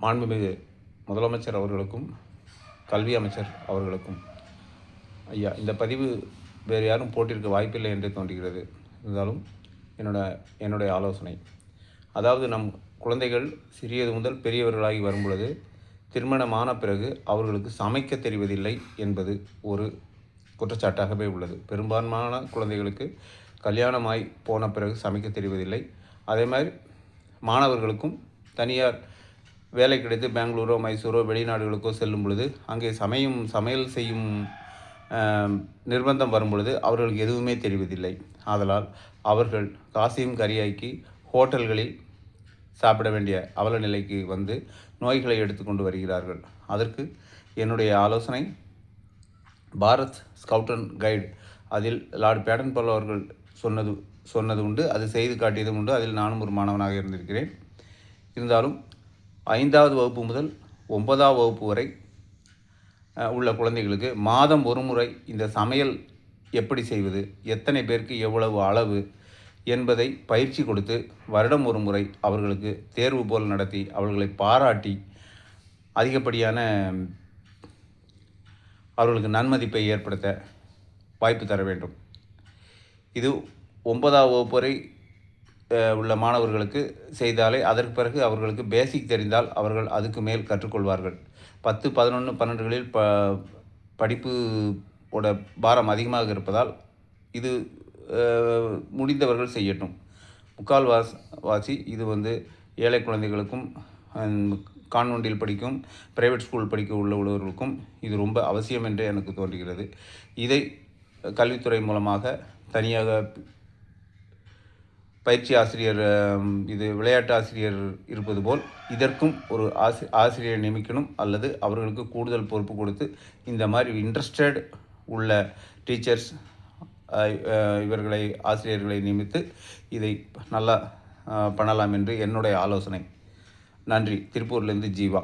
மாண்புமிகு முதலமைச்சர் அவர்களுக்கும் கல்வி அமைச்சர் அவர்களுக்கும் ஐயா, இந்த பதிவு வேறு யாரும் போட்டிருக்க வாய்ப்பில்லை என்று தோன்றுகிறது. இருந்தாலும் என்னுடைய ஆலோசனை, அதாவது நம் குழந்தைகள் சிறியது முதல் பெரியவர்களாகி வரும்பொழுது திருமணமான பிறகு அவர்களுக்கு சமைக்க தெரிவதில்லை என்பது ஒரு குற்றச்சாட்டாகவே உள்ளது. பெரும்பான்மையான குழந்தைகளுக்கு கல்யாணமாய் போன பிறகு சமைக்க தெரிவதில்லை. அதே மாதிரி மாணவர்களுக்கும் தனியார் வேலை கிடைத்து பெங்களூரோ மைசூரோ வெளிநாடுகளுக்கோ செல்லும் பொழுது அங்கே சமையல் செய்யும் நிர்பந்தம் வரும் பொழுது அவர்களுக்கு எதுவுமே தெரிவதில்லை. ஆதலால் அவர்கள் காசையும் கரியாக்கி ஹோட்டல்களில் சாப்பிட வேண்டிய அவல நிலைக்கு வந்து நோய்களை எடுத்துக்கொண்டு வருகிறார்கள். அதற்கு என்னுடைய ஆலோசனை, பாரத் ஸ்கவுட் அண்ட் கைடு, அதில் லார்ட் பேட்டன் பல் அவர்கள் சொன்னது உண்டு, அது செய்து காட்டியதும் உண்டு. அதில் நானும் ஒரு மாணவனாக இருந்திருக்கிறேன். இருந்தாலும் 5வது வகுப்பு முதல் 9ஆம் வகுப்பு வரை உள்ள குழந்தைகளுக்கு மாதம் ஒரு முறை இந்த சமையல் எப்படி செய்வது, எத்தனை பேருக்கு எவ்வளவு அளவு என்பதை பயிற்சி கொடுத்து வருடம் ஒரு முறை அவர்களுக்கு தேர்வு போல் நடத்தி அவர்களை பாராட்டி அதிகப்படியான அவர்களுக்கு நன்மதிப்பை ஏற்படுத்த வாய்ப்பு தர வேண்டும். இது 9ஆம் வகுப்பு வரை உள்ள மாணவர்களுக்கு செய்தாலே அதற்கு பிறகு அவர்களுக்கு பேசிக் தெரிந்தால் அவர்கள் அதுக்கு மேல் கற்றுக்கொள்வார்கள். 10, 11, 12களில் படிப்போட பாரம் அதிகமாக இருப்பதால் இது முடிந்தவர்கள் செய்யட்டும். முக்கால்வாசி இது ஏழை குழந்தைகளுக்கும் கான்வென்ட்டில் படிக்கும் பிரைவேட் ஸ்கூல் படிக்க உள்ளவர்களுக்கும் இது ரொம்ப அவசியம் என்று எனக்கு தோன்றுகிறது. இதை கல்வித்துறை மூலமாக தனியாக பயிற்சி ஆசிரியர், இது விளையாட்டு ஆசிரியர் இருப்பது போல் இதற்கும் ஒரு ஆசிரியரை நியமிக்கணும், அல்லது அவர்களுக்கு கூடுதல் பொறுப்பு கொடுத்து இந்த மாதிரி இன்ட்ரெஸ்டட் உள்ள டீச்சர்ஸ் இவர்களை ஆசிரியர்களை நியமித்து இதை நல்லா பண்ணலாம் என்று என்னுடைய ஆலோசனை. நன்றி. திருப்பூர்லேருந்து ஜீவா.